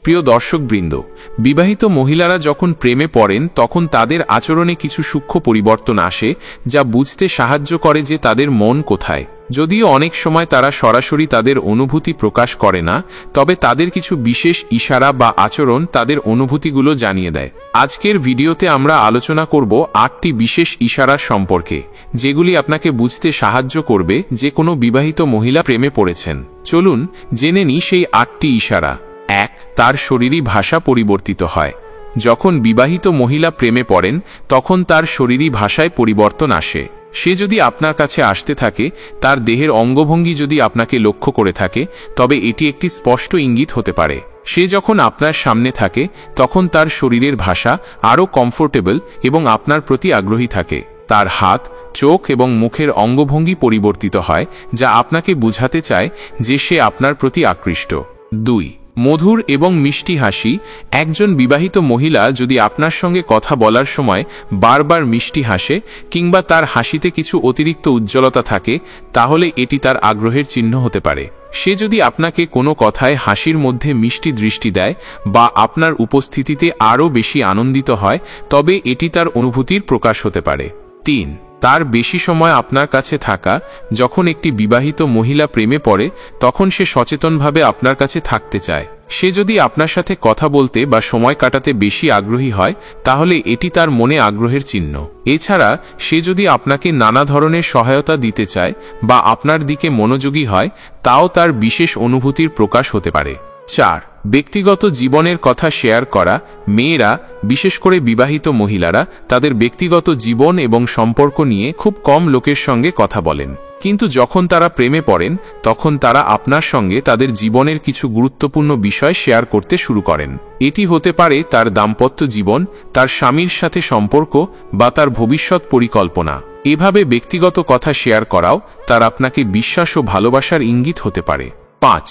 প্রিয় দর্শকবৃন্দ, বিবাহিত মহিলারা যখন প্রেমে পড়েন তখন তাদের আচরণে কিছু সূক্ষ্ম পরিবর্তন আসে, যা বুঝতে সাহায্য করে যে তাদের মন কোথায়। যদিও অনেক সময় তারা সরাসরি তাদের অনুভূতি প্রকাশ করে না, তবে তাদের কিছু বিশেষ ইশারা বা আচরণ তাদের অনুভূতিগুলো জানিয়ে দেয়। আজকের ভিডিওতে আমরা আলোচনা করব 8টি বিশেষ ইশারার সম্পর্কে, যেগুলি আপনাকে বুঝতে সাহায্য করবে যে কোনো বিবাহিত মহিলা প্রেমে পড়েছেন। চলুন জেনে নিই সেই 8টি ইশারা। 1. তার শরীরী ভাষা পরিবর্তিত হয়। যখন বিবাহিত মহিলা প্রেমে পড়েন তখন তার শরীরী ভাষায় পরিবর্তন আসে। সে যদি আপনার কাছে আসতে থাকে, তার দেহের অঙ্গভঙ্গি যদি আপনাকে লক্ষ্য করে থাকে, তবে এটি একটি স্পষ্ট ইঙ্গিত হতে পারে। সে যখন আপনার সামনে থাকে তখন তার শরীরের ভাষা আরও কমফোর্টেবল এবং আপনার প্রতি আগ্রহী থাকে। তার হাত, চোখ এবং মুখের অঙ্গভঙ্গি পরিবর্তিত হয়, যা আপনাকে বোঝাতে চায় যে সে আপনার প্রতি আকৃষ্ট। 2. মধুর এবং মিষ্টি হাসি। একজন বিবাহিত মহিলা যদি আপনার সঙ্গে কথা বলার সময় বারবার মিষ্টি হাসে কিংবা তার হাসিতে কিছু অতিরিক্ত উজ্জ্বলতা থাকে, তাহলে এটি তার আগ্রহের চিহ্ন হতে পারে। সে যদি আপনাকে কোনো কথায় হাসির মধ্যে মিষ্টি দৃষ্টি দেয় বা আপনার উপস্থিতিতে আরও বেশি আনন্দিত হয়, তবে এটি তার অনুভূতির প্রকাশ হতে পারে। 3. তার বেশি সময় আপনার কাছে থাকা। যখন একটি বিবাহিত মহিলা প্রেমে পড়ে তখন সে সচেতনভাবে আপনার কাছে থাকতে চায়। সে যদি আপনার সাথে কথা বলতে বা সময় কাটাতে বেশি আগ্রহী হয়, তাহলে এটি তার মনে আগ্রহের চিহ্ন। এছাড়া সে যদি আপনাকে নানা ধরনের সহায়তা দিতে চায় বা আপনার দিকে মনোযোগী হয়, তাও তার বিশেষ অনুভূতির প্রকাশ হতে পারে। 4. ব্যক্তিগত জীবনের কথা শেয়ার করা। মেয়েরা, বিশেষ করে বিবাহিত মহিলারা, তাদের ব্যক্তিগত জীবন এবং সম্পর্ক নিয়ে খুব কম লোকের সঙ্গে কথা বলেন। কিন্তু যখন তারা প্রেমে পড়েন তখন তারা আপনার সঙ্গে তাদের জীবনের কিছু গুরুত্বপূর্ণ বিষয় শেয়ার করতে শুরু করেন। এটি হতে পারে তার দাম্পত্য জীবন, তার স্বামীর সাথে সম্পর্ক বা তার ভবিষ্যৎ পরিকল্পনা। এভাবে ব্যক্তিগত কথা শেয়ার করাও তার আপনাকে বিশ্বাস ও ভালোবাসার ইঙ্গিত হতে পারে। 5.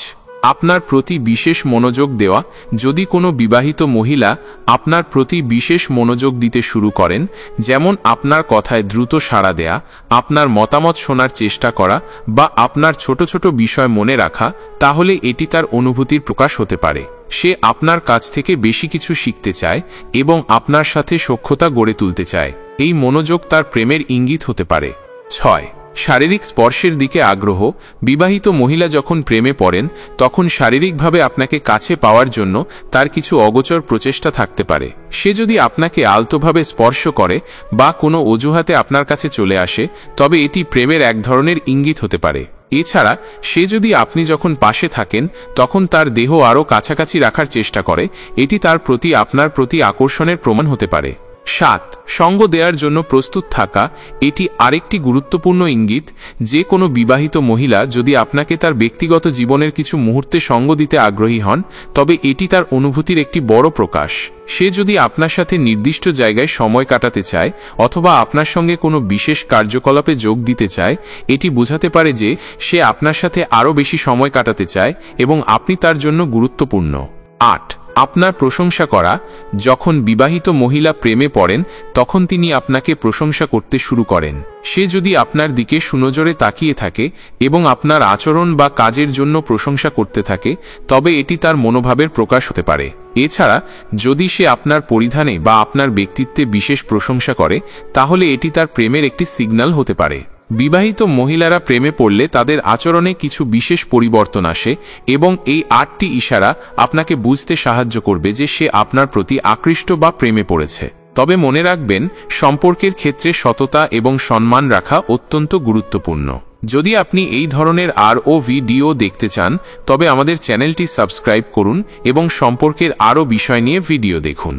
আপনার প্রতি বিশেষ মনোযোগ দেওয়া। যদি কোনো বিবাহিত মহিলা আপনার প্রতি বিশেষ মনোযোগ দিতে শুরু করেন, যেমন আপনার কথায় দ্রুত সাড়া দেয়া, আপনার মতামত শোনার চেষ্টা করা বা আপনার ছোট ছোট বিষয় মনে রাখা, তাহলে এটি তার অনুভূতির প্রকাশ হতে পারে। সে আপনার কাছ থেকে বেশি কিছু শিখতে চায় এবং আপনার সাথে সখ্যতা গড়ে তুলতে চায়। এই মনোযোগ তার প্রেমের ইঙ্গিত হতে পারে। 6. শারীরিক স্পর্শের দিকে আগ্রহ। বিবাহিত মহিলা যখন প্রেমে পড়েন তখন শারীরিকভাবে আপনাকে কাছে পাওয়ার জন্য তার কিছু অগোচর প্রচেষ্টা থাকতে পারে। সে যদি আপনাকে আলতোভাবে স্পর্শ করে বা কোনো অজুহাতে আপনার কাছে চলে আসে, তবে এটি প্রেমের এক ধরনের ইঙ্গিত হতে পারে। এছাড়া সে যদি আপনি যখন পাশে থাকেন তখন তার দেহ আরও কাছাকাছি রাখার চেষ্টা করে, এটি তার প্রতি আপনার প্রতি আকর্ষণের প্রমাণ হতে পারে। 7. সঙ্গ দেওয়ার জন্য প্রস্তুত থাকা। এটি আরেকটি গুরুত্বপূর্ণ ইঙ্গিত। যে কোনো বিবাহিত মহিলা যদি আপনাকে তার ব্যক্তিগত জীবনের কিছু মুহূর্তে সঙ্গ দিতে আগ্রহী হন, তবে এটি তার অনুভূতির একটি বড় প্রকাশ। সে যদি আপনার সাথে নির্দিষ্ট জায়গায় সময় কাটাতে চায় অথবা আপনার সঙ্গে কোনো বিশেষ কার্যকলাপে যোগ দিতে চায়, এটি বোঝাতে পারে যে সে আপনার সাথে আরও বেশি সময় কাটাতে চায় এবং আপনি তার জন্য গুরুত্বপূর্ণ। 8. আপনার প্রশংসা করা। যখন বিবাহিত মহিলা প্রেমে পড়েন তখন তিনি আপনাকে প্রশংসা করতে শুরু করেন। সে যদি আপনার দিকে সুনজরে তাকিয়ে থাকে এবং আপনার আচরণ বা কাজের জন্য প্রশংসা করতে থাকে, তবে এটি তার মনোভাবের প্রকাশ হতে পারে। এছাড়া যদি সে আপনার পরিধানে বা আপনার ব্যক্তিত্বে বিশেষ প্রশংসা করে, তাহলে এটি তার প্রেমের একটি সিগন্যাল হতে পারে। বিবাহিত মহিলারা প্রেমে পড়লে তাদের আচরণে কিছু বিশেষ পরিবর্তন আসে এবং এই 8টি ইশারা আপনাকে বুঝতে সাহায্য করবে যে সে আপনার প্রতি আকৃষ্ট বা প্রেমে পড়েছে। তবে মনে রাখবেন, সম্পর্কের ক্ষেত্রে সততা এবং সম্মান রাখা অত্যন্ত গুরুত্বপূর্ণ। যদি আপনি এই ধরনের আরও ভিডিও দেখতে চান, তবে আমাদের চ্যানেলটি সাবস্ক্রাইব করুন এবং সম্পর্কের আরও বিষয় নিয়ে ভিডিও দেখুন।